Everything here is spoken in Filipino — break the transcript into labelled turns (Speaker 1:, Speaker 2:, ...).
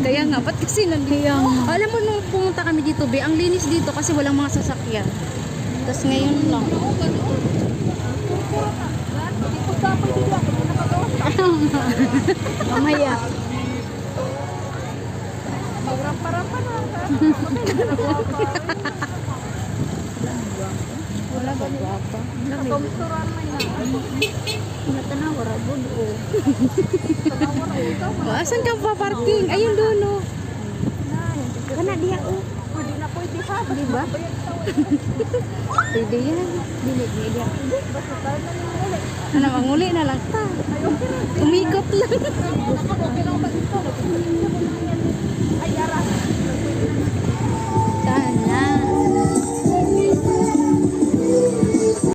Speaker 1: Kaya nga, ba't kasi nandito? Alam mo, nung pumunta kami dito, be, ang linis dito kasi walang mga sasakyan. Tapos ngayon lang. Mamaya. Wala ba guwapa?
Speaker 2: Kamusturan man yan.
Speaker 1: Natanawar ako doon. Asan ka pa parking? Ayun doon, oh. Kana diha, oh.
Speaker 2: Pwede na pwede ha.
Speaker 1: Di ba? Pwede yan. Dili diha.
Speaker 2: Basta tayo na yung ulit.
Speaker 1: Ano, manguli na lang ta. Umikot lang.
Speaker 2: Okay lang ba ito?